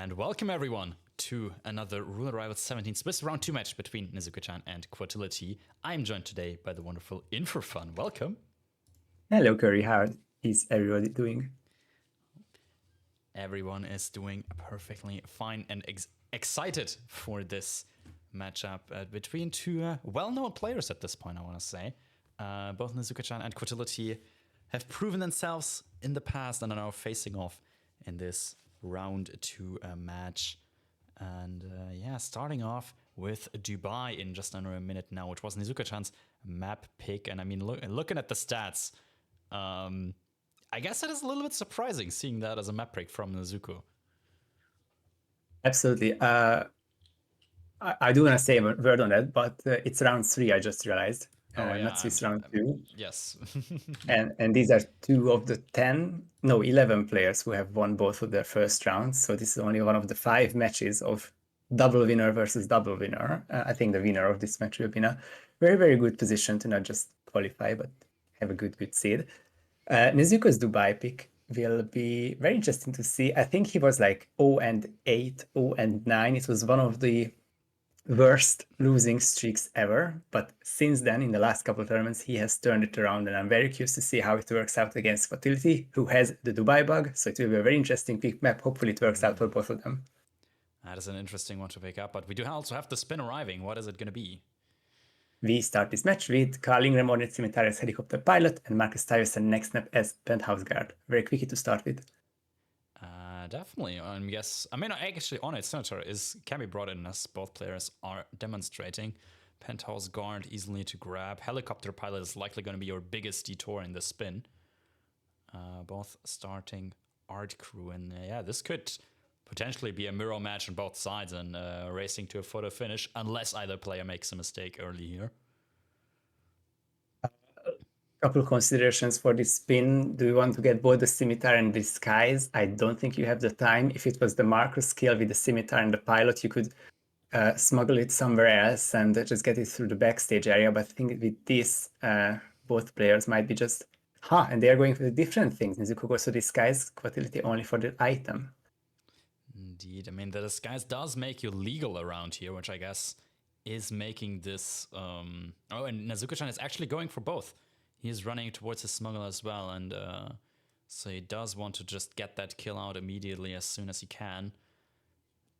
And welcome everyone to another Roulette Rivals 17 Swiss round 2 match between Nezuko-chan and Quatilyti. I'm joined today by the wonderful In4Fun. Welcome. Hello, Curry. How is everybody doing? Everyone is doing perfectly fine and excited for this matchup between two well-known players at this point, I want to say. Both Nezuko-chan and Quatilyti have proven themselves in the past and are now facing off in this round 2 match. And starting off with Dubai in just under a minute now, which was Nezuko-chan's map pick. And I mean, looking at the stats, I guess it is a little bit surprising seeing that as a map pick from Nezuko. Absolutely. I do want to say a word on that, but it's round 3, I just realized. Not Swiss round 2. Yes. and these are 2 of the 11 players who have won both of their first rounds. So this is only one of the 5 matches of double winner versus double winner. I think the winner of this match will be in a very, very good position to not just qualify, but have a good seed. Nezuko's Dubai pick will be very interesting to see. I think he was like 0-8, 0-9. It was one of the worst losing streaks ever. But since then, in the last couple of tournaments, he has turned it around. And I'm very curious to see how it works out against Quatilyti, who has the Dubai bug. So it will be a very interesting pick map. Hopefully it works out for both of them. That is an interesting one to pick up. But we do also have the spin arriving. What is it going to be? We start this match with Carl Ingram on Scimitar as helicopter pilot and Marcus Tyson next snap as penthouse guard. Very quickie to start with. Definitely. Yes. I mean, actually, on its Scimitar can be brought in as both players are demonstrating. Penthouse guard easily to grab. Helicopter pilot is likely going to be your biggest detour in the spin. Both starting art crew. And this could potentially be a mirror match on both sides and racing to a photo finish, unless either player makes a mistake early here. Couple of considerations for this spin. Do you want to get both the Scimitar and Disguise? I don't think you have the time. If it was the marker skill with the Scimitar and the pilot, you could smuggle it somewhere else and just get it through the backstage area. But I think with this, both players might be just, and they are going for the different things. Nezuko goes to Disguise, Quatilyti only for the item. Indeed. I mean, the Disguise does make you legal around here, which I guess is making this... and Nezuko-chan is actually going for both. He is running towards his smuggle as well, and so he does want to just get that kill out immediately as soon as he can,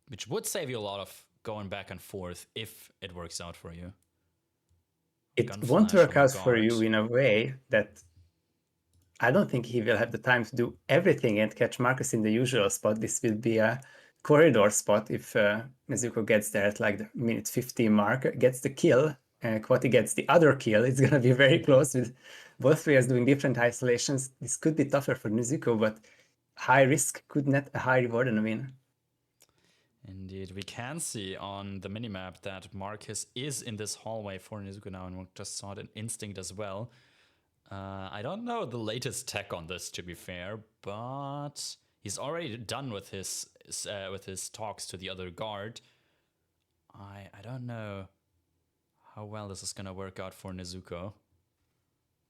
which would save you a lot of going back and forth if it works out for you. It won't work out for you in a way that I don't think he will have the time to do everything and catch Marcus in the usual spot. This will be a corridor spot if Nezuko gets there at like the minute 15 mark, gets the kill, Quati gets the other kill. It's going to be very close with both players doing different isolations. This could be tougher for Nezuko, but high risk could net a high reward and a win. Indeed. We can see on the minimap that Marcus is in this hallway for Nezuko now, and we just saw it in Instinct as well. I don't know the latest tech on this, to be fair, but he's already done with his talks to the other guard. I don't know how well this is going to work out for Nezuko.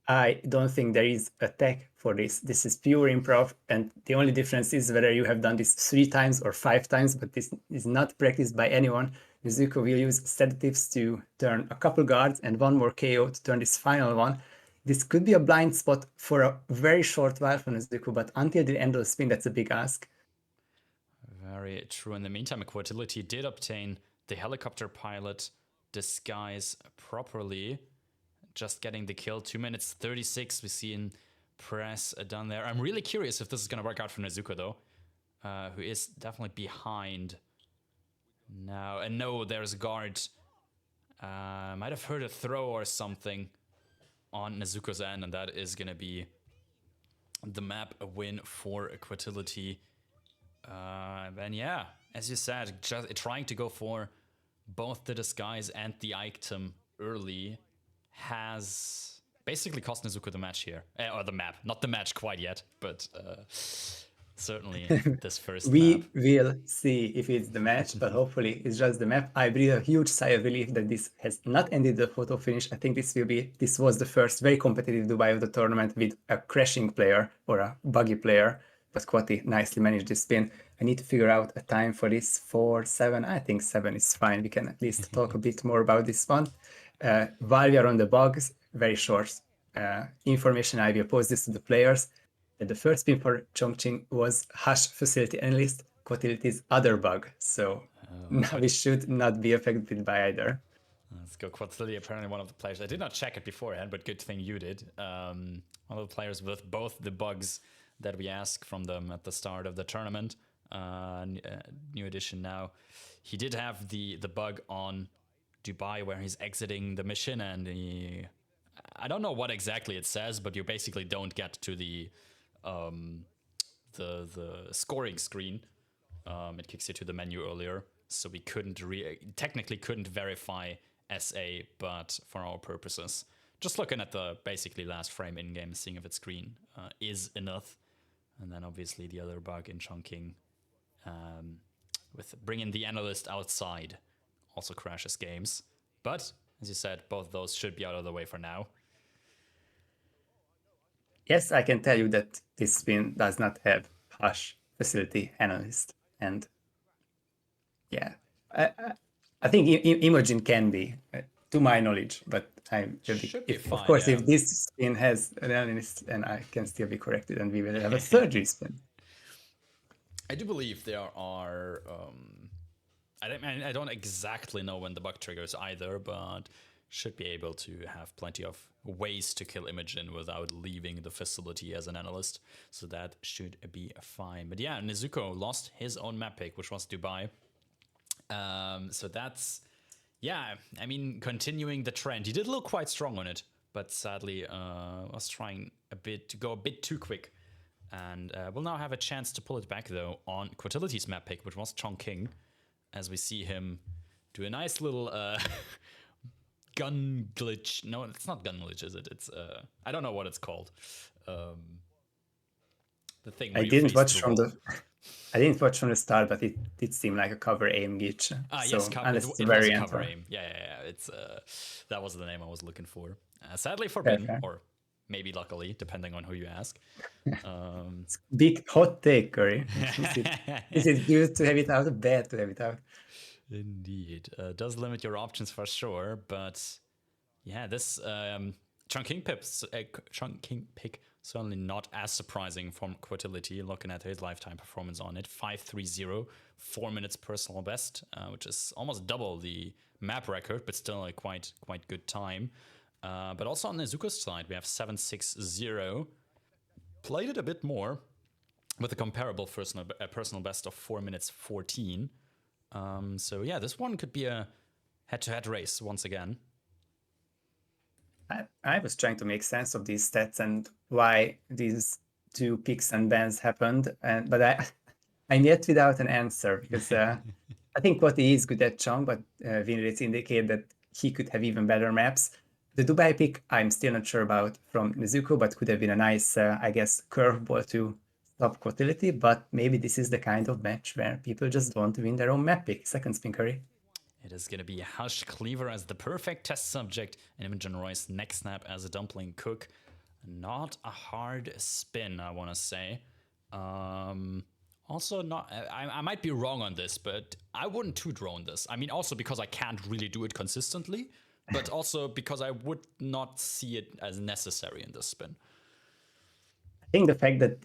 I don't think there is a tech for this. This is pure improv, and the only difference is whether you have done this 3 times or 5 times, but this is not practiced by anyone. Nezuko will use sedatives to turn a couple guards and 1 more KO to turn this final one. This could be a blind spot for a very short while for Nezuko, but until the end of the spin, that's a big ask. Very true. In the meantime, Quatilyti did obtain the helicopter pilot Disguise properly, just getting the kill. 2 minutes 36 we see in press done there. I'm really curious if this is going to work out for Nezuko though, who is definitely behind now. And no, there's a guard. Might have heard a throw or something on Nezuko's end, and that is going to be the map a win for Quatility. And yeah, as you said, just trying to go for both the Disguise and the item early has basically cost Nezuko the match here. Or the map. Not the match quite yet, but certainly this first We map. will see if it's the match, but hopefully it's just the map. I breathe a huge sigh of relief that this has not ended the photo finish. I think this was the first very competitive Dubai of the tournament with a crashing player or a buggy player but Quati nicely managed this spin. I need to figure out a time for this 4-7. I think 7 is fine. We can at least talk a bit more about this one. While we are on the bugs, very short information. I will post this to the players. The first spin for Chongqing was Hash Facility Analyst, Quatility's other bug. So now we should not be affected by either. Let's go. Quatilyti, apparently one of the players. I did not check it beforehand, but good thing you did. One of the players with both the bugs that we asked from them at the start of the tournament. New edition now. He did have the bug on Dubai where he's exiting the mission, and I don't know what exactly it says, but you basically don't get to the scoring screen. It kicks you to the menu earlier, so we technically couldn't verify SA, but for our purposes, just looking at the basically last frame in game, seeing if its screen is enough, and then obviously the other bug in Chongqing with bringing the analyst outside also crashes games. But as you said, both those should be out of the way for now. Yes, I can tell you that this spin does not have Hash Facility Analyst, and yeah, I think Imogen can be, to my knowledge, but of course, if this spin has an analyst, then I can still be corrected, and we will have a third respin. I do believe there are. I don't exactly know when the bug triggers either, but should be able to have plenty of ways to kill Imogen without leaving the facility as an analyst. So that should be fine. But yeah, Nezuko lost his own map pick, which was Dubai. So that's, yeah, I mean, continuing the trend. He did look quite strong on it, but sadly was trying to go a bit too quick. And we'll now have a chance to pull it back, though, on Quatility's map pick, which was Chongqing, as we see him do a nice little gun glitch. No, it's not gun glitch, is it? It's I don't know what it's called. The thing where I didn't watch from the start, but it did seem like a cover aim glitch. Yes, it was a cover aim. Yeah. It's that was the name I was looking for. Sadly forbidden, or maybe luckily, depending on who you ask. Big hot take, Curry. Is it good to have it out or bad to have it out? Indeed. Does limit your options for sure, but yeah, this Chongqing pick certainly not as surprising from Quatility, looking at his lifetime performance on it. 5.30, 4 minutes personal best, which is almost double the map record, but still a quite good time. But also on Nezuko's side, we have 7.60. Played it a bit more with a comparable personal best of 4 minutes 14. So yeah, this one could be a head-to-head race once again. I was trying to make sense of these stats and why these two picks and bans happened, but I'm yet without an answer, because I think what he is good at, Chong, but win rates indicate that he could have even better maps. The Dubai pick, I'm still not sure about from Nezuko, but could have been a nice, I guess, curveball to stop Quatility, but maybe this is the kind of match where people just want to win their own map pick. Second spin, Curry. It is going to be Hush Cleaver as the perfect test subject, and Imogen Royce next snap as a dumpling cook. Not a hard spin, I want to say. Also, not. I might be wrong on this, but I wouldn't two-drone this. I mean, also because I can't really do it consistently, but also because I would not see it as necessary in this spin. I think the fact that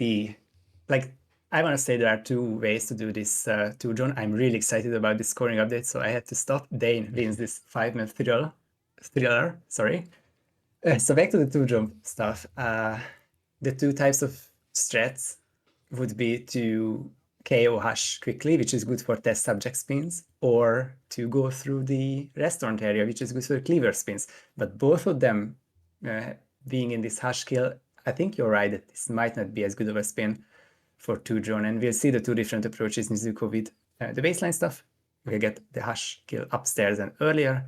I want to say there are two ways to do this two-drone. I'm really excited about this scoring update, so I had to stop. Dane wins this 5-minute thriller. Sorry. So back to the two-drone stuff. The two types of strats would be to KO Hush quickly, which is good for test subject spins, or to go through the restaurant area, which is good for cleaver spins. But both of them being in this Hush kill, I think you're right that this might not be as good of a spin for two-drone, and we'll see the two different approaches in Nezuko with the baseline stuff. We'll get the Hush kill upstairs and earlier,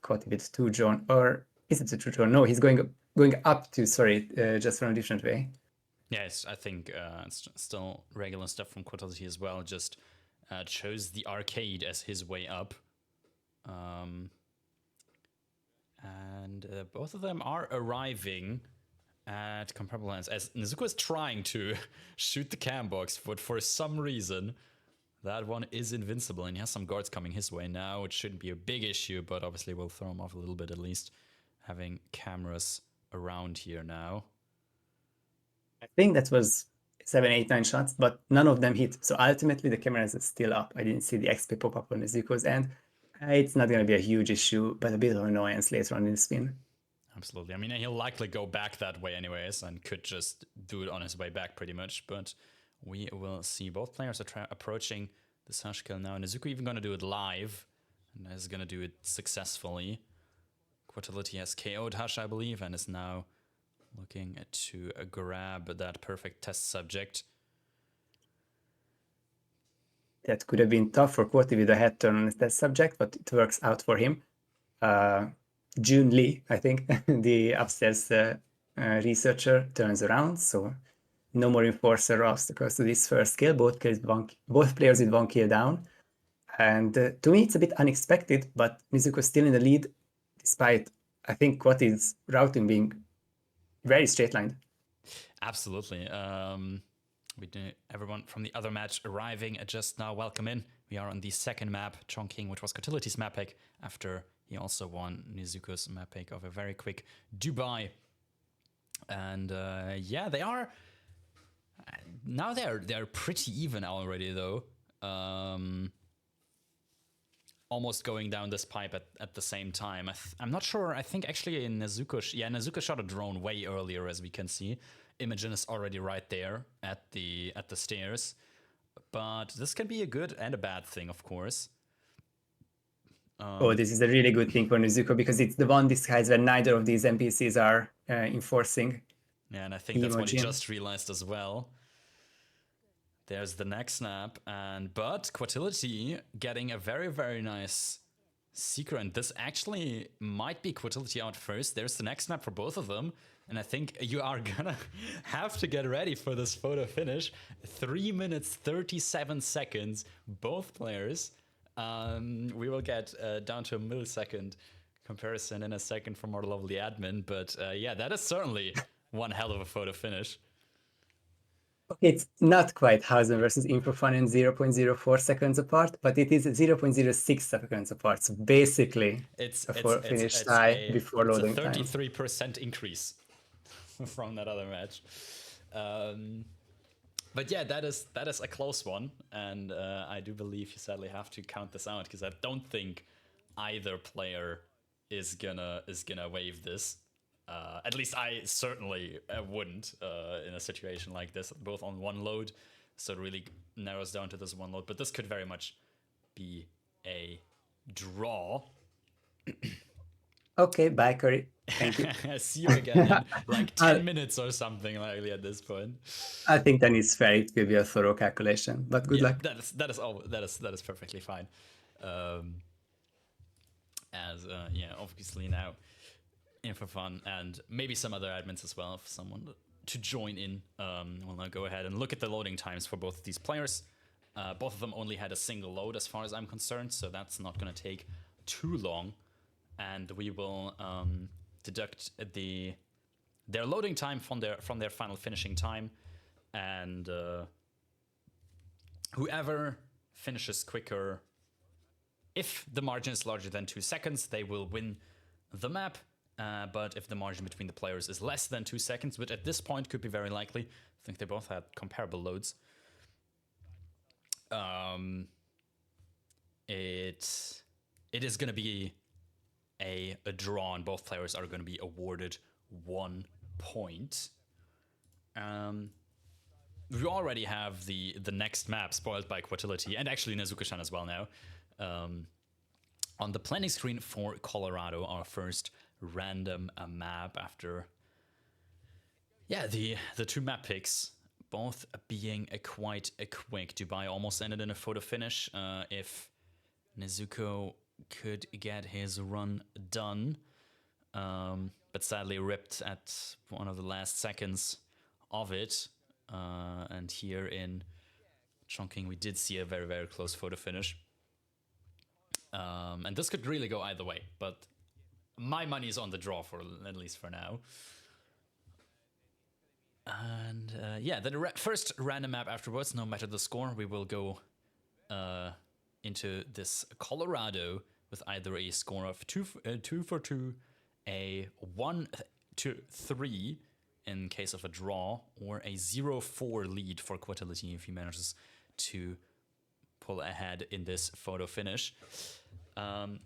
caught with two-drone, or is it a two-drone? No, he's going up to, just from a different way. Yes, I think it's still regular stuff from Quatility as well, just chose the arcade as his way up. And both of them are arriving at comparable lines. As Nezuko is trying to shoot the cam box, but for some reason, that one is invincible, and he has some guards coming his way now. It shouldn't be a big issue, but obviously we'll throw him off a little bit at least, having cameras around here now. I think that was 7, 8, 9 shots, but none of them hit. So ultimately, the cameras are still up. I didn't see the XP pop up on Nezuko's end. It's not going to be a huge issue, but a bit of annoyance later on in the spin. Absolutely. I mean, he'll likely go back that way anyways, and could just do it on his way back pretty much. But we will see. Both players are approaching the Sgàil now. Nezuko even going to do it live, and is going to do it successfully. Quatilyti has KO'd Hush, I believe, and is now looking to grab that perfect test subject. That could have been tough for Quati with a head turn on that subject, but it works out for him. Jun Lee, I think, the upstairs researcher, turns around, so no more Enforcer obstacles to this first kill. Both players with 1 kill down. And to me, it's a bit unexpected, but Nezuko still in the lead, despite, I think, Quati's routing being very straight-lined. Absolutely. We do everyone from the other match arriving just now. Welcome in. We are on the second map, Chongqing, which was Quatilyty's map pick after he also won Nezuko's map pick of a very quick Dubai. And yeah, they are now they're pretty even already though. Almost going down this pipe at the same time. I'm not sure. I think actually in Nezuko, Nezuko shot a drone way earlier, as we can see. Imogen is already right there at the stairs, but this can be a good and a bad thing, of course. This is a really good thing for Nezuko because it's the one disguise where neither of these NPCs are enforcing. Yeah, and I think that's what he just realized as well. There's the next snap, but Quatilyti getting a very, very nice seeker, and this actually might be Quatilyti out first. There's the next snap for both of them, and I think you are gonna have to get ready for this photo finish. 3 minutes, 37 seconds, both players. We will get down to a millisecond comparison in a second from our lovely admin, but yeah, that is certainly one hell of a photo finish. It's not quite Hausen versus In4Fun and 0.04 seconds apart, but it is 0.06 seconds apart. So basically, it's a finish tie before loading time. It's a 33% increase from that other match. But yeah, that is a close one, and I do believe you sadly have to count this out because I don't think either player is gonna wave this. At least I certainly wouldn't in a situation like this, both on one load, so it really narrows down to this one load. But this could very much be a draw. Okay, bye, Curry. Thank you. See you again in like 10 minutes or something likely at this point. I think then it's fair. It will be a thorough calculation, but good luck. That is perfectly fine. Yeah, obviously now In4Fun and maybe some other admins as well, if someone to join in. We'll now go ahead and look at the loading times for both of these players. Both of them only had a single load as far as I'm concerned, so that's not going to take too long. And we will deduct their loading time from their final finishing time. And whoever finishes quicker, if the margin is larger than 2 seconds, they will win the map. But if the margin between the players is less than 2 seconds, which at this point could be very likely, I think they both had comparable loads. It is going to be a draw, and both players are going to be awarded 1 point. We already have the next map spoiled by Quatilyti, and actually Nezuko-chan as well now. On the planning screen for Colorado, our first random map after the 2 map picks, both being quite quick. Dubai almost ended in a photo finish if Nezuko could get his run done, but sadly ripped at one of the last seconds of it. And here in Chongqing we did see a very, very close photo finish. And this could really go either way, but my money is on the draw, for at least for now. yeah, the first random map afterwards, no matter the score, we will go into this Colorado with either a score of 2-2, a 1-3 in case of a draw, or a 0-4 lead for quatilyti if he manages to pull ahead in this photo finish.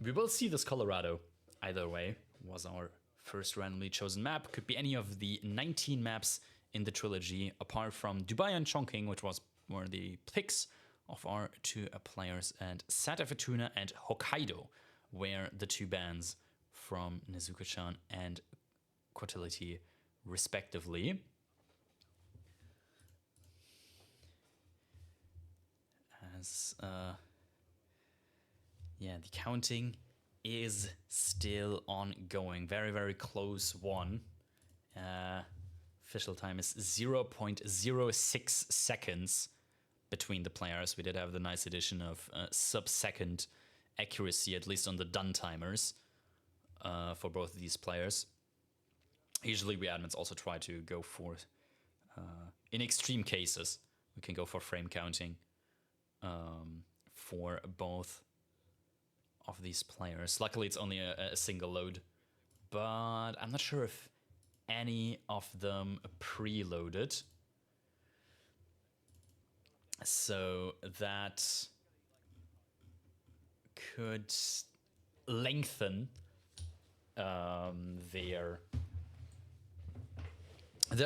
We will see this Colorado either way. Was our first randomly chosen map. Could be any of the 19 maps in the trilogy, apart from Dubai and Chongqing, which were the picks of our two players, and Santa Fortuna and Hokkaido were the two bands from Nezuko-chan and quatilyti, respectively. As yeah, the counting is still ongoing. Very, very close one. Official time is 0.06 seconds between the players. We did have the nice addition of sub-second accuracy, at least on the done timers, for both of these players. Usually we admins also try to go for, in extreme cases, we can go for frame counting for both of these players. Luckily it's only a single load, but I'm not sure if any of them preloaded. So that could lengthen their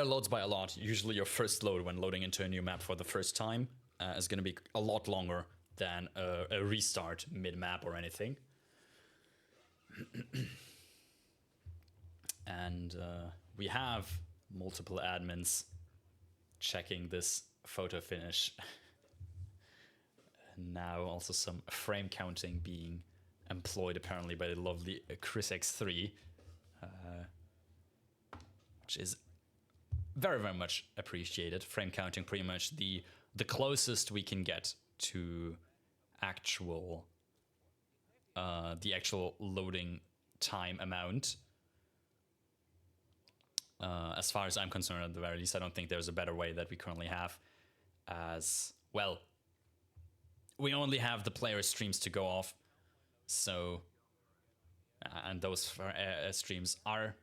loads by a lot. Usually your first load when loading into a new map for the first time is going to be a lot longer than a restart mid-map or anything. And we have multiple admins checking this photo finish. Now also some frame counting being employed apparently by the lovely Chris X3, which is very, very much appreciated. Frame counting pretty much the closest we can get to actual the actual loading time amount. As far as I'm concerned, at the very least, I don't think there's a better way that we currently have. As well, we only have the player streams to go off, so and those streams are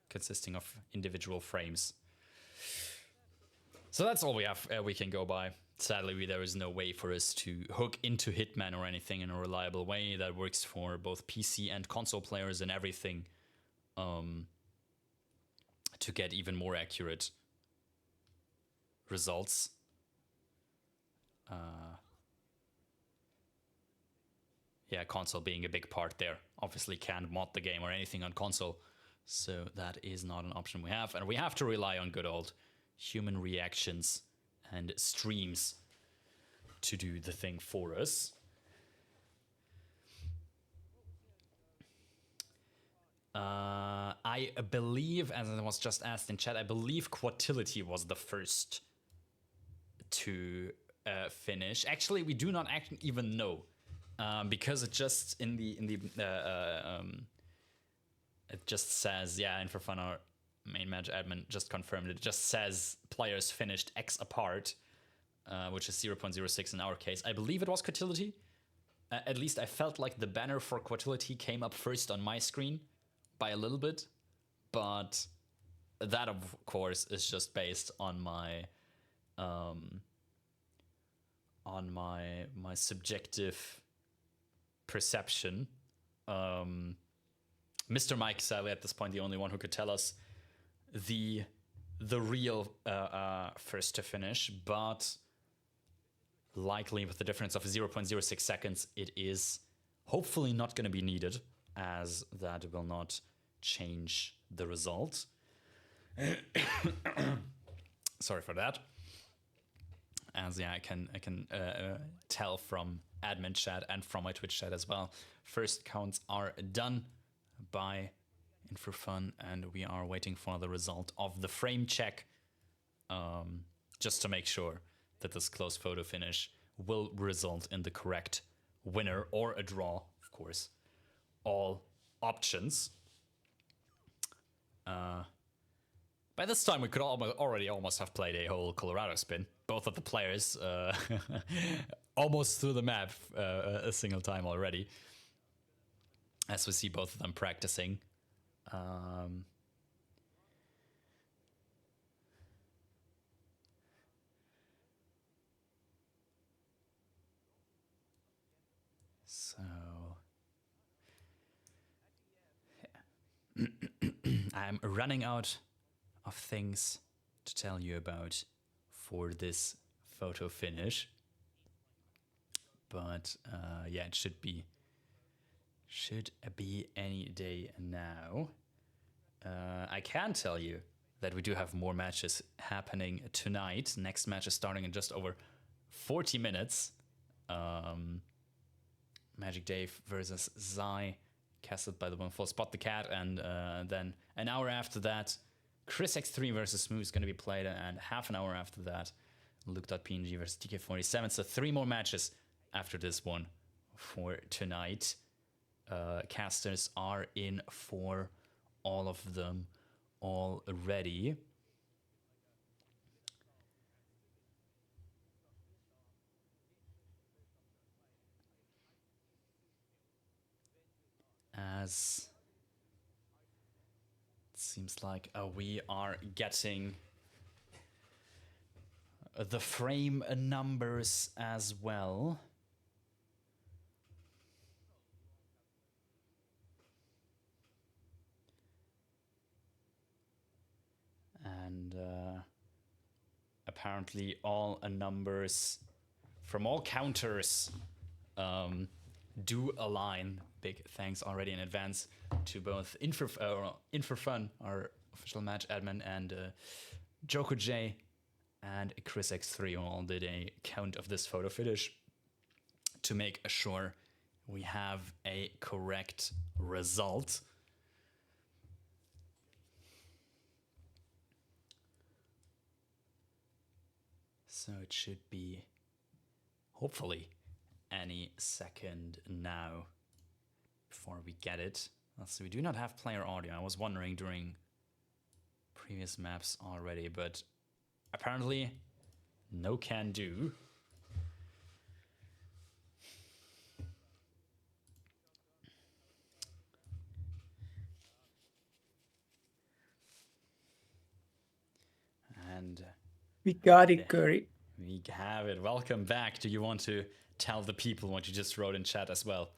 consisting of individual frames. So that's all we have. We can go by. Sadly, there is no way for us to hook into Hitman or anything in a reliable way that works for both PC and console players and everything, to get even more accurate results. Yeah, console being a big part there. Obviously can't mod the game or anything on console, so that is not an option we have. And we have to rely on good old human reactions and streams to do the thing for us. I believe, as I was just asked in chat, I believe quatilyti was the first to finish. Actually, we do not even know, because it just it just says, yeah, In4Fun, our main match admin, just confirmed it. It just says players finished X apart, which is 0.06 in our case. I believe it was quatilyti. At least I felt like the banner for quatilyti came up first on my screen by a little bit, but that of course is just based on my my subjective perception. Mr. Mike, sadly at this point the only one who could tell us the real first to finish, but likely with the difference of 0.06 seconds, it is hopefully not going to be needed, as that will not change the result. Sorry for that. As yeah, I can tell from admin chat and from my Twitch chat as well. First counts are done by In4Fun, and we are waiting for the result of the frame check, just to make sure that this close photo finish will result in the correct winner or a draw, of course. All options. By this time, we could already almost have played a whole Colorado spin. Both of the players almost through the map a single time already. As we see both of them practicing. So... I'm running out of things to tell you about for this photo finish. But yeah, it should be any day now. I can tell you that we do have more matches happening tonight. Next match is starting in just over 40 minutes. Magic Dave versus Zai, casted by the one full Spot the Cat, and then an hour after that, Chris X3 versus Smooth is going to be played, and half an hour after that, Luke.png versus TK47. So 3 more matches after this one for tonight. Casters are in for all of them already. As it seems like we are getting the frame numbers as well. And apparently all numbers from all counters do align. Big thanks already in advance to both In4Fun, our official match admin, and Joko J and Chris X3 who all did a count of this photo finish to make sure we have a correct result. So it should be, hopefully, any second now before we get it. So we do not have player audio. I was wondering during previous maps already, but apparently no can do. And we got it, Curry. We have it. Welcome back. Do you want to tell the people what you just wrote in chat as well?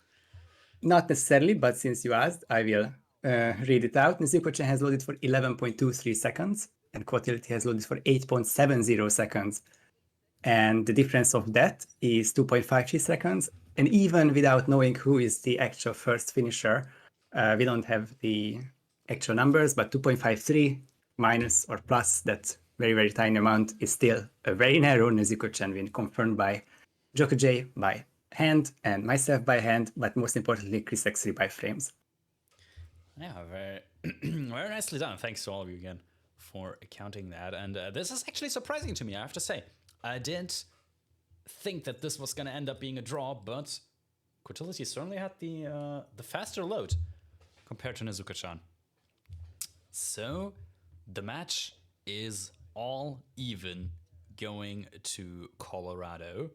Not necessarily, but since you asked, I will read it out. Nezuko has loaded for 11.23 seconds, and quatilyti has loaded for 8.70 seconds. And the difference of that is 2.53 seconds. And even without knowing who is the actual first finisher, we don't have the actual numbers, but 2.53 minus or plus that very, very tiny amount is still a very narrow Nezuko win, confirmed by Joko J by hand and myself by hand, but most importantly, Chris X3 by frames. Yeah, very, very nicely done. Thanks to all of you again for counting that. And this is actually surprising to me, I have to say. I didn't think that this was going to end up being a draw, but quatilyti certainly had the faster load compared to Nezuko-chan. So the match is all even going to Colorado.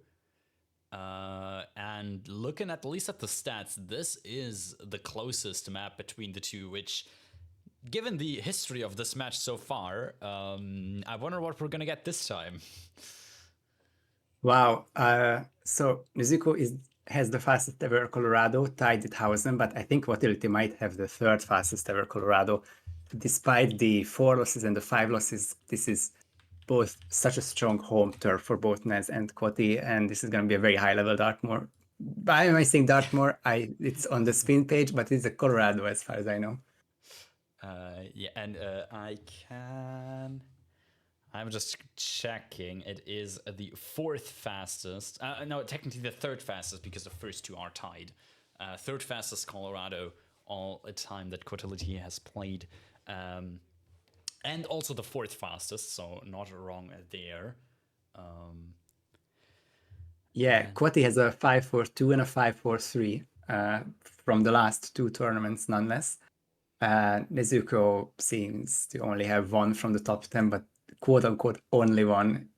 And looking at least at the stats, this is the closest map between the two, which, given the history of this match so far, I wonder what we're going to get this time. Wow. So Nezuko has the fastest ever Colorado, tied with Hausen, but I think quatilyti might have the 3rd fastest ever Colorado. Despite the 4 losses and the 5 losses, this is both such a strong home turf for both Nez and Quati, and this is going to be a very high-level Dartmoor. Why am I saying Dartmoor? It's on the spin page, but it's a Colorado as far as I know. Yeah, and I'm just checking. It is the 4th fastest. No, technically the 3rd fastest because the first 2 are tied. 3rd fastest Colorado all the time that quatilyti has played. And also the 4th fastest, so not wrong there. Yeah, Quati has a 5.42 and a 5.43 from the last 2 tournaments, nonetheless. Nezuko seems to only have one from the top 10, but quote unquote only one.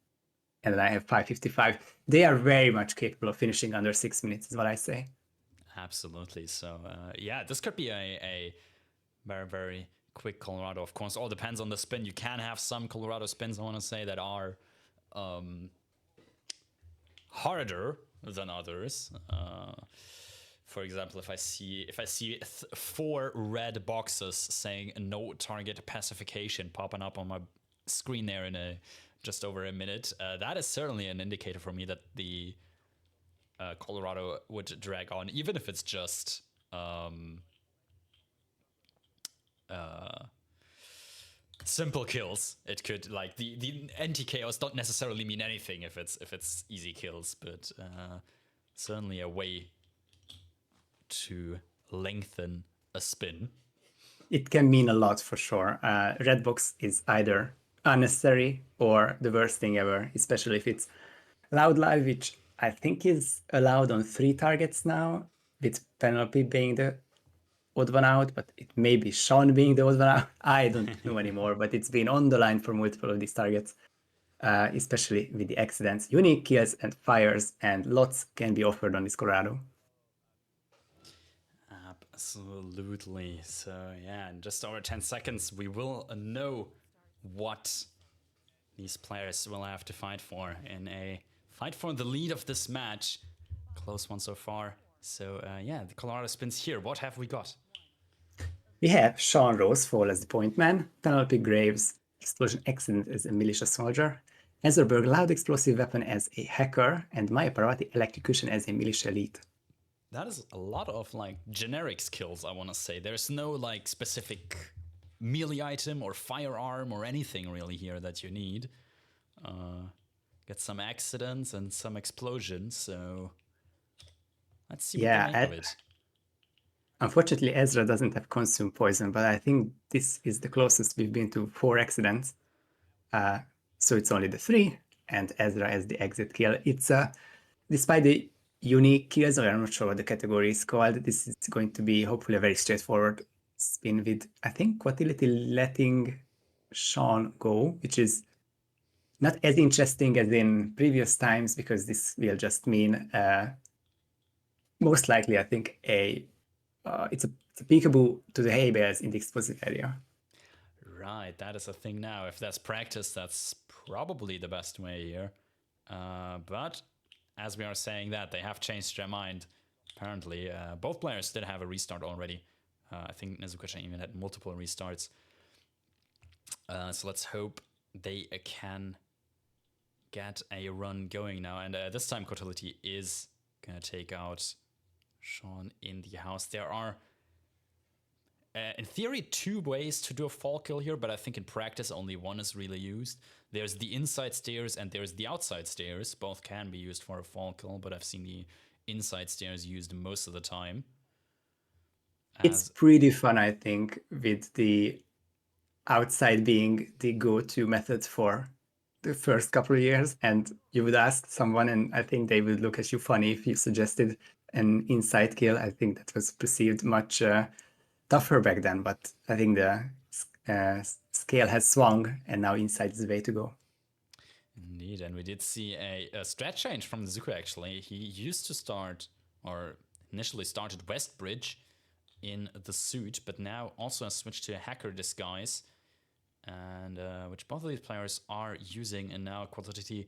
And then I have 555. They are very much capable of finishing under 6 minutes, is what I say. Absolutely. So, yeah, this could be a very, very quick Colorado. Of course, all depends on the spin. You can have some Colorado spins, I want to say, that are harder than others. For example, if I see 4 red boxes saying no target pacification popping up on my screen there in just over a minute, that is certainly an indicator for me that the Colorado would drag on, even if it's just simple kills. It could, like, the anti-chaos don't necessarily mean anything if it's easy kills, but certainly a way to lengthen a spin. It can mean a lot for sure. Red box is either unnecessary or the worst thing ever, especially if it's loud live, which I think is allowed on 3 targets now, with Penelope being the odd one out, but it may be Sean being the odd one out. I don't know anymore, but it's been on the line for multiple of these targets, especially with the accidents, unique kills and fires, and lots can be offered on this Colorado. Absolutely. So, yeah, in just over 10 seconds, we will know what these players will have to fight for in a fight for the lead of this match. Close one so far. So, yeah, the Colorado spins here. What have we got? We have Sean Rose fall as the point man, Penelope Graves explosion accident as a militia soldier, Ezerberg loud explosive weapon as a hacker, and Maya Parvati electrocution as a militia elite. That is a lot of, like, generic skills, I want to say. There's no, like, specific melee item or firearm or anything really here that you need. Get some accidents and some explosions, so let's see what they make of it. Unfortunately, Ezra doesn't have consume poison, but I think this is the closest we've been to 4 accidents. So it's only the 3, and Ezra as the exit kill. It's despite the unique kills, or I'm not sure what the category is called, this is going to be hopefully a very straightforward spin with, I think, quatilyti letting Sean go, which is not as interesting as in previous times, because this will just mean most likely, I think, it's a peekaboo to the hay bales in the explosive area. Right, that is a thing now. If that's practice, that's probably the best way here. But as we are saying that, they have changed their mind, apparently. Both players did have a restart already. I think Nezuko even had multiple restarts. So let's hope they can get a run going now. And this time, quatilyti is going to take out Sean in the house. There are, in theory, 2 ways to do a fall kill here, but I think in practice only one is really used. There's the inside stairs and there's the outside stairs. Both can be used for a fall kill, but I've seen the inside stairs used most of the time. It's pretty fun, I think, with the outside being the go-to method for the first couple of years, and you would ask someone and I think they would look at you funny if you suggested an inside kill. I think that was perceived much tougher back then, but I think the scale has swung and now inside is the way to go. Indeed, and we did see a strat change from Nezuko, actually. He used to start, or initially started Westbridge in the suit, but now also has switched to a hacker disguise, and which both of these players are using, and now quatilyti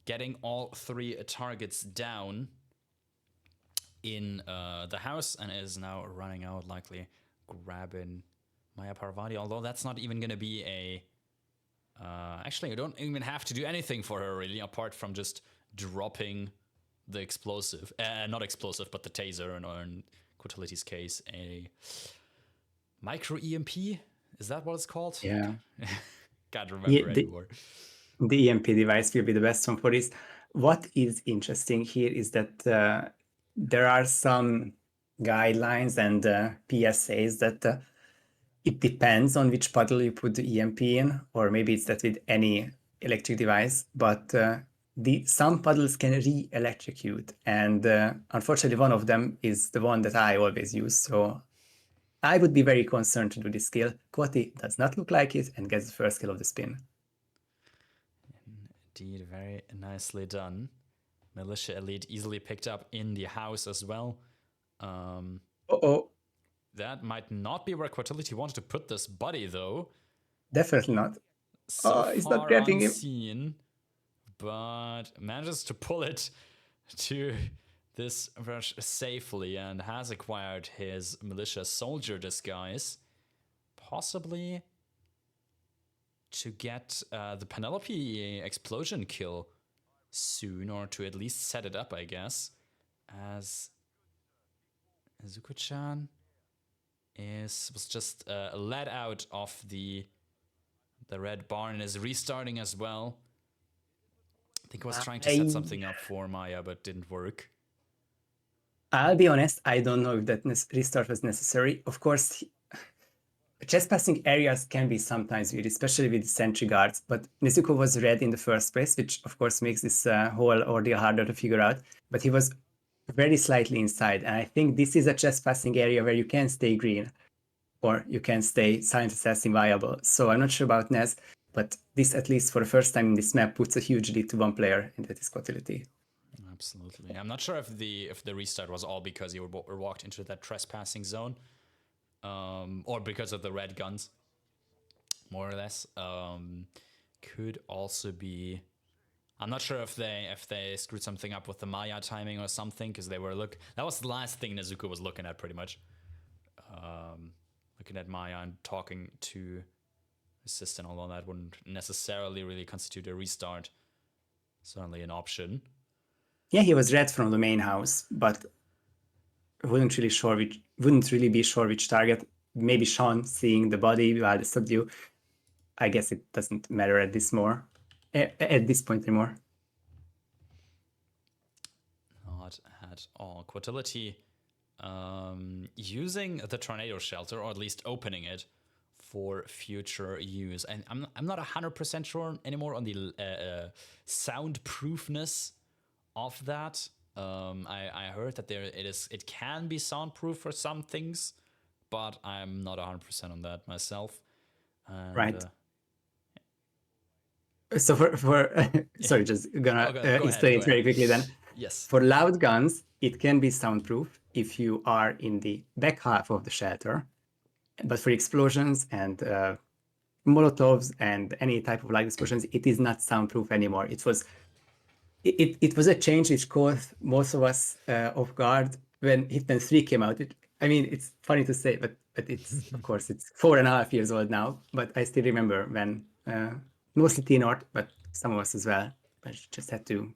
getting all 3 targets down in the house, and is now running out, likely grabbing Maya Parvati, although that's not even going to be a... actually, you don't even have to do anything for her, really, apart from just dropping the explosive. Not explosive, but the taser, or in quatility's case, a micro EMP? Is that what it's called? Yeah. Can't remember anymore. The EMP device will be the best one for this. What is interesting here is that there are some guidelines and PSAs that it depends on which puddle you put the EMP in, or maybe it's that with any electric device, but some puddles can re-electrocute, and unfortunately one of them is the one that I always use, so I would be very concerned to do this kill. Quati does not look like it and gets the first kill of the spin. Indeed, very nicely done. Militia Elite easily picked up in the house as well. Uh-oh. That might not be where quatilyti wanted to put this buddy, though. Definitely not. So he's far not grabbing him. unseen, but manages to pull it to this rush safely and has acquired his militia soldier disguise. Possibly to get the Penelope explosion kill soon, or to at least set it up, I guess, as Nezuko-chan was just let out of the red barn and is restarting as well. I think I was trying to set something up for Maya, but didn't work. I'll be honest, I don't know if that restart was necessary. Of course, chest passing areas can be sometimes weird, especially with sentry guards, but Nezuko was red in the first place, which of course makes this whole ordeal harder to figure out, but he was very slightly inside, and I think this is a chest passing area where you can stay green, or you can stay silent assassin viable. So I'm not sure about Nez, but this, at least for the first time in this map, puts a huge lead to one player, and that is quatilyti. Absolutely. I'm not sure if the restart was all because you were walked into that trespassing zone, or because of the red guns, more or less. Could also be. I'm not sure if they screwed something up with the Maya timing or something, because they were that was the last thing Nezuko was looking at, pretty much. Looking at Maya and talking to assistant, although that wouldn't necessarily really constitute a restart. Certainly an option. Yeah, he was red from the main house, but wouldn't really be sure which target. Maybe Sean seeing the body while the subdue. I guess it doesn't matter at this point anymore. Not at all. Quatilyti using the tornado shelter, or at least opening it for future use. And I'm not 100% sure anymore on the soundproofness of that. I heard that it can be soundproof for some things, but I'm not 100% on that myself. And, right. So for sorry, just gonna explain it very quickly then. Yes. For loud guns, it can be soundproof if you are in the back half of the shelter. But for explosions and Molotovs and any type of light explosions, it is not soundproof anymore. It was a change which caught most of us off guard when Hitman 3 came out. It's funny to say, but it's of course it's 4.5 years old now. But I still remember when mostly T-North, but some of us as well. But just had to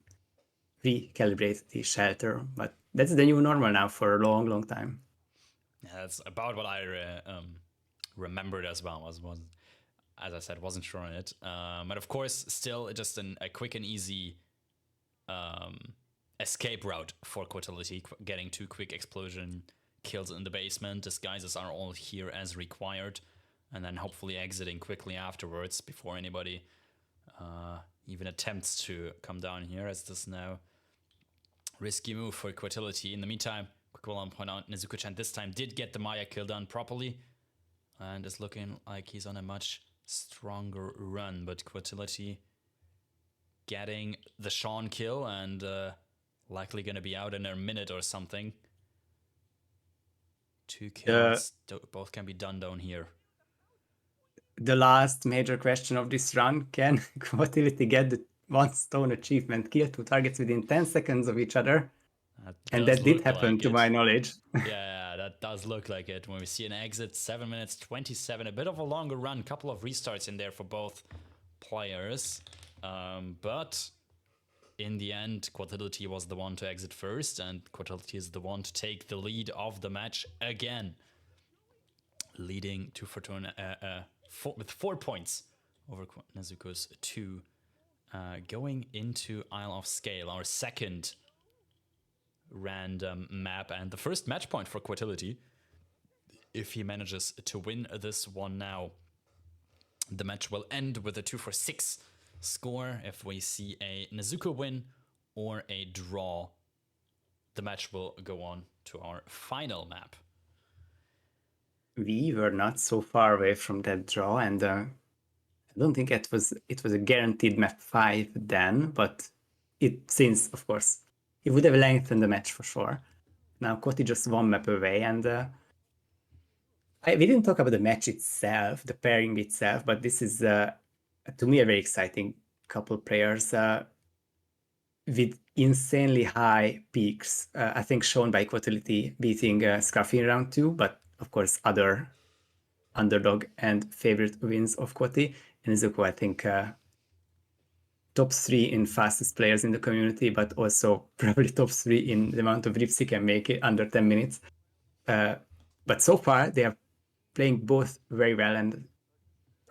recalibrate the shelter. But that's the new normal now for a long, long time. Yeah, that's about what I remembered as well. Was as I said, wasn't sure on it. But of course, still just a quick and easy escape route for quatilyti, getting 2 quick explosion kills in the basement. Disguises are all here as required, and then hopefully exiting quickly afterwards before anybody even attempts to come down here, as this now risky move for quatilyti. In the meantime, quick will point out, Nezuko-chan this time did get the Maya kill done properly and is looking like he's on a much stronger run, but quatilyti getting the Sean kill and likely going to be out in a minute or something. 2 kills, both can be done down here. The last major question of this run, can quatilyti get the 1 stone achievement, kill 2 targets within 10 seconds of each other? And that did happen, to my knowledge. Yeah, that does look like it. When we see an exit, 7 minutes 27, a bit of a longer run, couple of restarts in there for both players. But in the end, quatilyti was the one to exit first, and quatilyti is the one to take the lead of the match again, leading to Fortuna with 4 points over Nezuko's 2, going into Isle of Sgàil, our second random map, and the first match point for quatilyti. If he manages to win this one now, the match will end with a 2-for-6 score. If we see a Nezuko win or a draw, the match will go on to our final map. we were not so far away from that draw, and I don't think it was a guaranteed map 5 then, but it seems, of course, it would have lengthened the match for sure. Now Quati just one map away, and we didn't talk about the match itself, the pairing itself, but this is to me a very exciting couple players with insanely high peaks. I think shown by quatilyti beating Scruffy in round 2, but of course other underdog and favorite wins of Quati. And Nezuko, I think, top 3 in fastest players in the community, but also probably top 3 in the amount of rips he can make it under 10 minutes. But so far, they are playing both very well and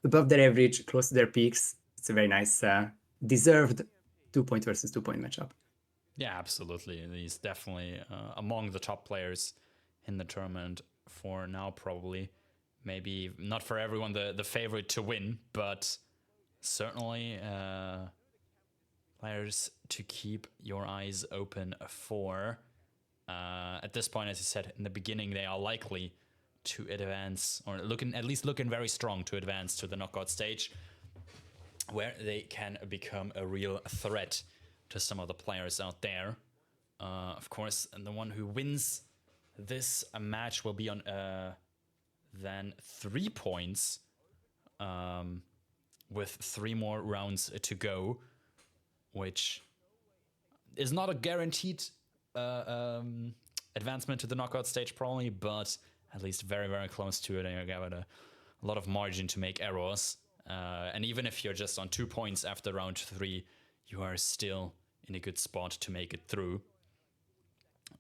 above their average, close to their peaks. It's a very nice, deserved 2-point versus 2-point matchup. Yeah, absolutely. He's definitely among the top players in the tournament for now, probably. Maybe not for everyone the favorite to win, but certainly players to keep your eyes open for. At this point, as you said in the beginning, they are likely to advance, or at least looking very strong to advance to the knockout stage, where they can become a real threat to some of the players out there. Of course, and the one who wins this match will be on then 3 points with 3 more rounds to go, which is not a guaranteed advancement to the knockout stage probably, but at least very, very close to it, and you got a lot of margin to make errors. And even if you're just on 2 points after round 3, you are still in a good spot to make it through.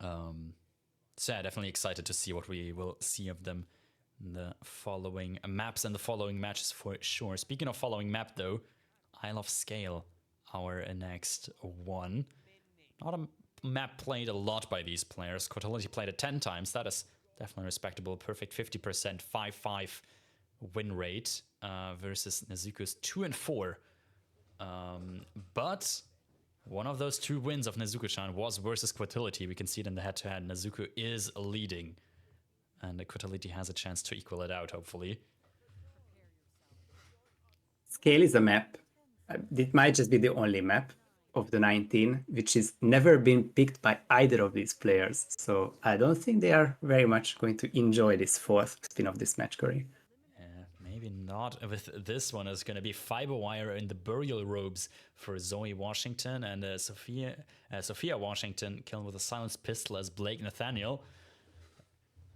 So yeah, definitely excited to see what we will see of them in the following maps and the following matches for sure. Speaking of following map though, Isle of Sgàil, our next one. Not a map played a lot by these players. quatilyti played it 10 times. That is definitely respectable. Perfect 50%, 5-5 win rate versus Nezuko's 2-4. But one of those 2 wins of Nezuko-chan was versus quatilyti. We can see it in the head-to-head. Nezuko is leading, and the quatilyti has a chance to equal it out, hopefully. Sgàil is a map. It might just be the only map of the 19 which has never been picked by either of these players. So I don't think they are very much going to enjoy this 4th spin of this match, Corey. Maybe not with this one. It's going to be Fiber Wire in the burial robes for Zoe Washington, and Sophia Washington killed with a silenced pistol as Blake Nathaniel.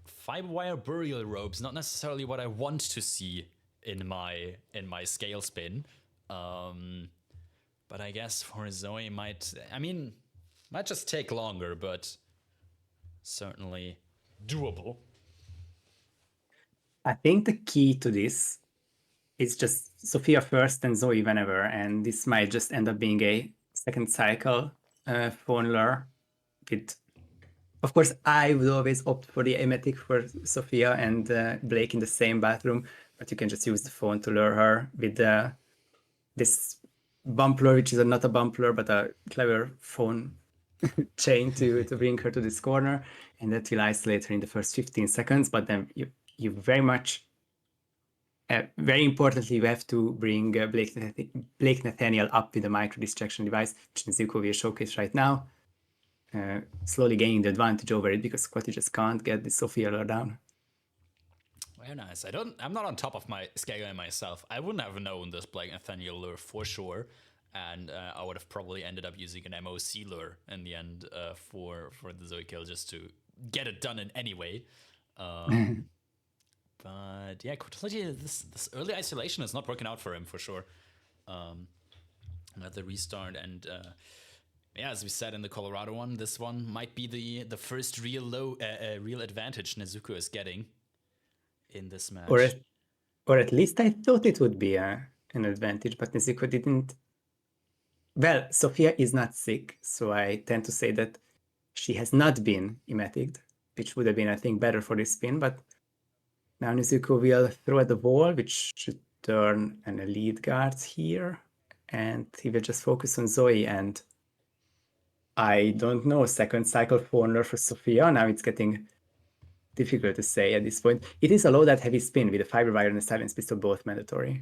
Fiber Wire burial robes, not necessarily what I want to see in my Sgàil spin. But I guess for Zoe might just take longer, but certainly doable. I think the key to this is just Sophia first and Zoe whenever, and this might just end up being a second cycle phone lure. Of course, I would always opt for the emetic for Sophia and Blake in the same bathroom, but you can just use the phone to lure her with this bump lure, which is not a bump lure, but a clever phone chain to bring her to this corner, and that will isolate her in the first 15 seconds, but then you very much, very importantly, you have to bring Blake Nathaniel up with a micro distraction device, which Nezuko will showcase right now, slowly gaining the advantage over it because Quati just can't get the Sophia lure down. Very nice. I'm not on top of my Sgàil myself. I wouldn't have known this Blake Nathaniel lure for sure, and I would have probably ended up using an MOC lure in the end for the Zoe kill just to get it done in any way. But yeah, quatilyti, this early isolation is not working out for him for sure. At the restart, and yeah, as we said in the Colorado one, this one might be the first real advantage Nezuko is getting in this match. Or at least I thought it would be an advantage, but Nezuko didn't. Well, Sophia is not sick, so I tend to say that she has not been emeticked, which would have been, I think, better for this spin, but now Nezuko will throw at the wall, which should turn an elite guards here, and he will just focus on Zoe, and I don't know, second cycle 4 for Sophia. Now it's getting difficult to say at this point. It is a low that heavy spin with a fiber wire and a silence pistol, both mandatory.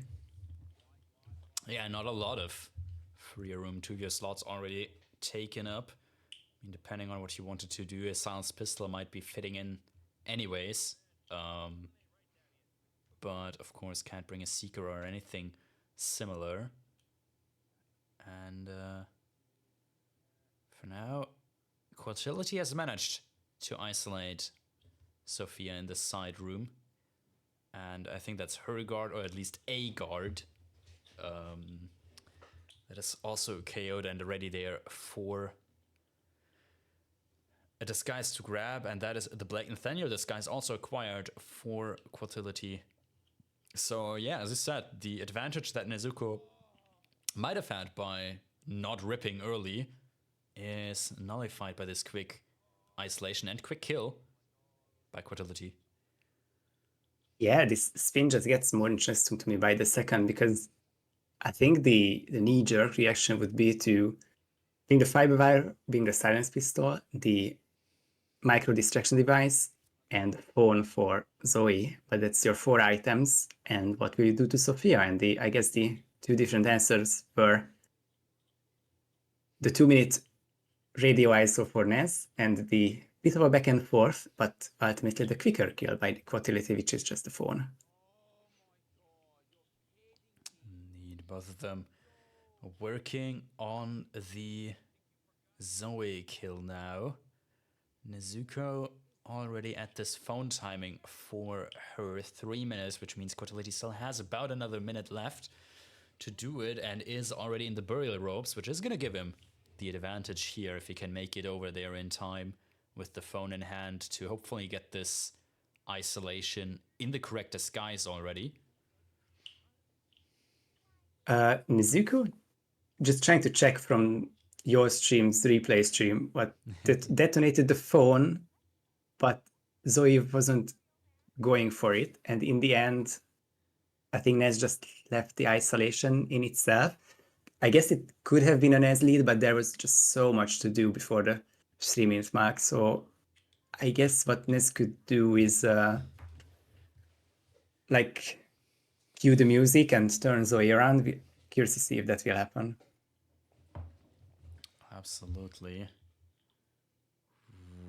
Yeah, not a lot of free room. 2 of your slots already taken up. I mean, depending on what you wanted to do, a silenced pistol might be fitting in anyways. But of course can't bring a seeker or anything similar. And for now, Quatilyti has managed to isolate Sophia in the side room. And I think that's her guard, or at least a guard. That is also KO'd and ready there for a disguise to grab, and that is the Black Nathaniel disguise, also acquired for Quatilyti. So yeah, as I said, the advantage that Nezuko might have had by not ripping early is nullified by this quick isolation and quick kill by Quatilyti. Yeah, this spin just gets more interesting to me by the second, because I think the knee-jerk reaction would be to think the fiber wire being the silence pistol, the micro distraction device, and phone for Zoe. But that's your 4 items. And what will you do to Sophia? And I guess the 2 different answers were the 2-minute radio ISO for Nez and the bit of a back and forth, but ultimately the quicker kill by Quatility, which is just the phone. Need both of them working on the Zoe kill now. Nezuko already at this phone timing for her 3 minutes, which means Quatility still has about another minute left to do it and is already in the burial ropes, which is going to give him the advantage here if he can make it over there in time with the phone in hand to hopefully get this isolation in the correct disguise already. Nezuko, just trying to check from your stream's replay stream, what detonated the phone, but Zoe wasn't going for it. And in the end, I think Nez just left the isolation in itself. I guess it could have been a Nez lead, but there was just so much to do before the 3-minute mark. So I guess what Nez could do is like cue the music and turn Zoe around. Curious to see if that will happen. Absolutely.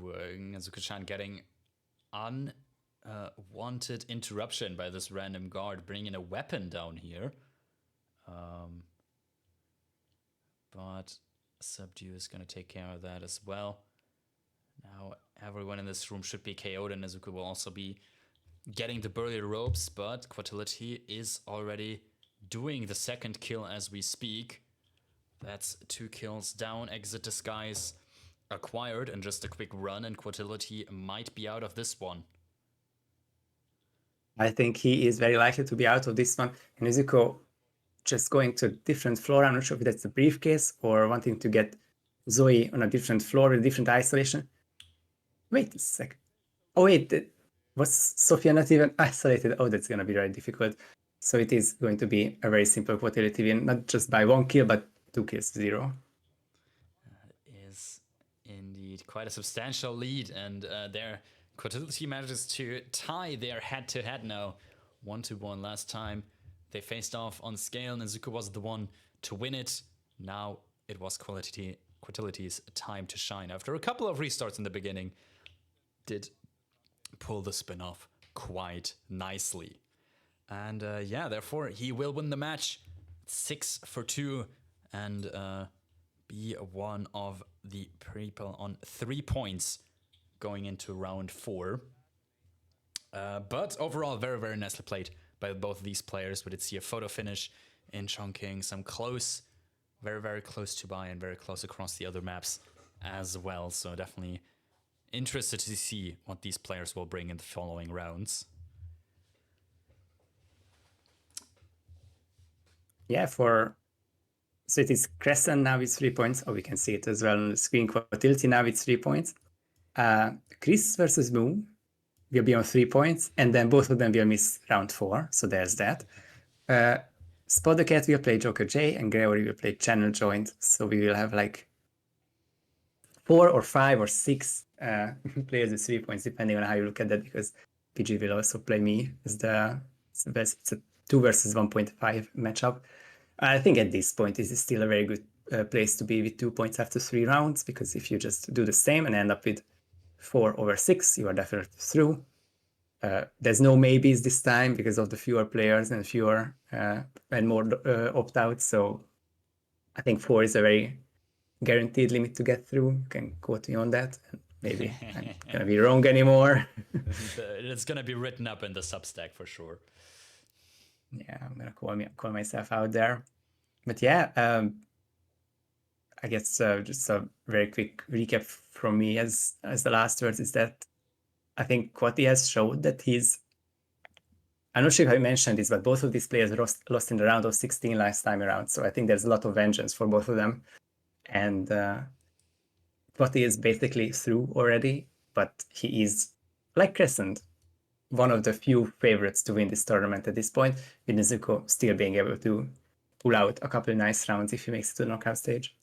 Nezuko-chan getting unwanted interruption by this random guard bringing a weapon down here. But Subdue is going to take care of that as well. Now everyone in this room should be KO'd, and Nezuko will also be getting the burial ropes, but Quatility is already doing the second kill as we speak. That's 2 kills down, exit disguise acquired, and just a quick run, and Quatility might be out of this one. I think he is very likely to be out of this one. And Nezuko just going to a different floor. I'm not sure if that's the briefcase or wanting to get Zoe on a different floor with different isolation. Wait a sec. Oh wait, was Sophia not even isolated? Oh, that's going to be very difficult. So it is going to be a very simple Quatility win, not just by 1 kill, but 2 kills to 0. Is indeed quite a substantial lead, and their Quatility manages to tie their head-to-head now. 1-1 last time they faced off on Sgàil. Nezuko was the one to win it. Now it was Quatility's time to shine. After a couple of restarts in the beginning, did pull the spin off quite nicely. And yeah, therefore he will win the match 6-2 and be one of the people on 3 points going into round 4. But overall, very, very nicely played by both of these players. We did see a photo finish in Chongqing, some close, very, very close to buy and very close across the other maps as well. So definitely interested to see what these players will bring in the following rounds. Yeah, so it is Crescent now with 3 points. Oh, we can see it as well on the screen. Quatility now with 3 points. Chris versus Moo will be on 3 points, and then both of them will miss round 4. So there's that. Spot the Cat will play Joker J, and Gregory will play Channel Joint. So we will have like 4 or 5 or 6 players with 3 points, depending on how you look at that, because PG will also play me as it's the best. It's a 2 versus 1.5 matchup. I think at this point, this is still a very good place to be with 2 points after 3 rounds, because if you just do the same and end up with 4 over 6, you are definitely through. There's no maybes this time because of the fewer players and fewer and more opt-outs. So I think 4 is a very guaranteed limit to get through. You can quote me on that. And maybe I'm gonna be wrong anymore. It's gonna be written up in the Substack for sure. Yeah, I'm gonna call myself out there. But yeah, I guess just a very quick recap from me as the last words is that I think Quati has showed that I'm not sure if I mentioned this, but both of these players lost in the round of 16 last time around. So I think there's a lot of vengeance for both of them. And Quati is basically through already, but he is, like Crescent, one of the few favorites to win this tournament at this point, with Nezuko still being able to pull out a couple of nice rounds if he makes it to the knockout stage.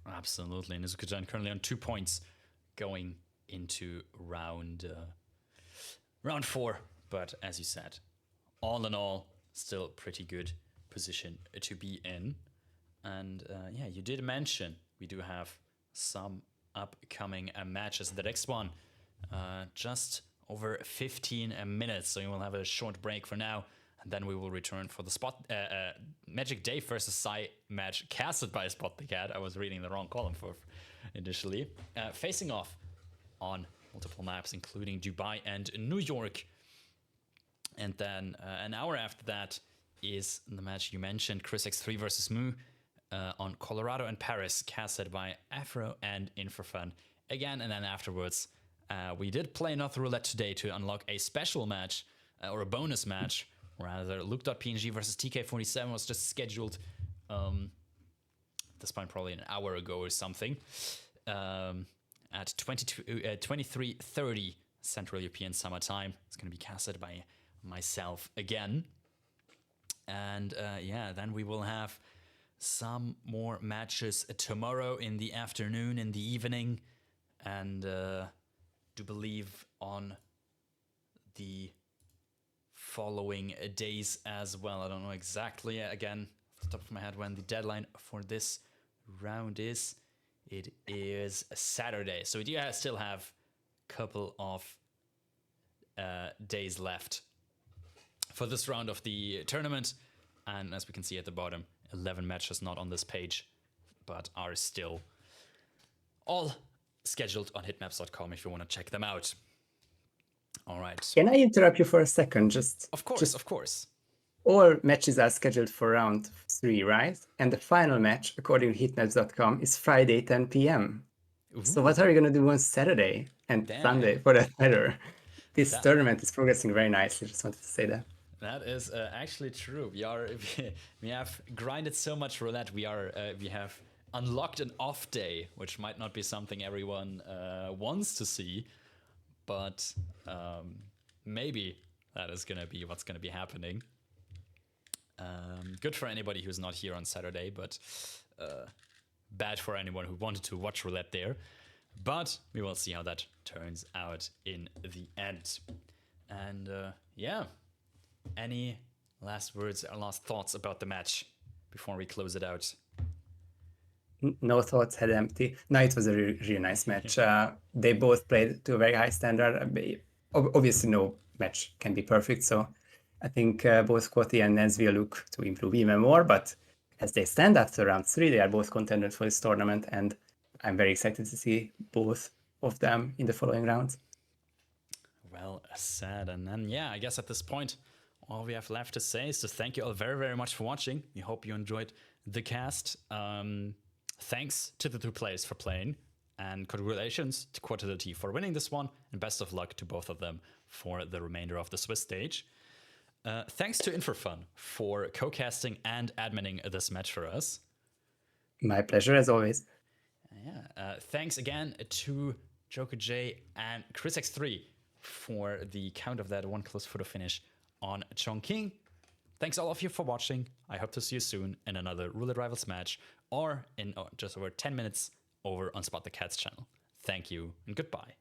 Absolutely. Nezuko currently on 2 points going into round 4. But as you said, all in all, still pretty good position to be in. And yeah, you did mention we do have some upcoming matches. The next one, just over 15 minutes. So you will have a short break for now. And then we will return for the Magic Dave versus Psy match casted by Spot the Cat. I was reading the wrong column for initially. Facing off on multiple maps, including Dubai and New York. And then an hour after that is the match you mentioned, Chris X3 versus Moo on Colorado and Paris, casted by Afro and In4Fun again. And then afterwards, we did play another roulette today to unlock a special match or a bonus match. Rather, Luke.png versus TK47 was just scheduled at this point probably an hour ago or something at 23:30 Central European Summer Time. It's going to be casted by myself again. And yeah, then we will have some more matches tomorrow in the afternoon, in the evening, and do believe on the following days as well. I don't know exactly, again, off the top of my head, when the deadline for this round is. It is a Saturday, so we do still have a couple of days left for this round of the tournament. And as we can see at the bottom, 11 matches not on this page, but are still all scheduled on hitmaps.com if you want to check them out. All right. Can I interrupt you for a second? Of course. All matches are scheduled for round 3, right? And the final match, according to hitmaps.com, is Friday, 10 p.m. Ooh. So what are you going to do on Saturday and Sunday, for that matter? This tournament is progressing very nicely. Just wanted to say that. That is actually true. We have grinded so much roulette. We have unlocked an off day, which might not be something everyone wants to see, but maybe that is going to be what's going to be happening. Good for anybody who's not here on Saturday, but bad for anyone who wanted to watch roulette there. But we will see how that turns out in the end. And yeah, any last words or last thoughts about the match before we close it out? No thoughts, head empty. No, it was a really nice match. They both played to a very high standard. Obviously, no match can be perfect, so I think both Quati and Nesvia look to improve even more, but as they stand after round 3, they are both contenders for this tournament, and I'm very excited to see both of them in the following rounds. Well said. And then, yeah, I guess at this point, all we have left to say is to thank you all very, very much for watching. We hope you enjoyed the cast. Thanks to the 2 players for playing, and congratulations to Quatilyti for winning this one, and best of luck to both of them for the remainder of the Swiss stage. Thanks to In4Fun for co-casting and adminning this match for us. My pleasure, as always. Yeah. Thanks again to Joker J and Chris X3 for the count of that one close photo finish on Chongqing. Thanks all of you for watching. I hope to see you soon in another Roulette Rivals match or in just over 10 minutes over on Spot the Cats channel. Thank you and goodbye.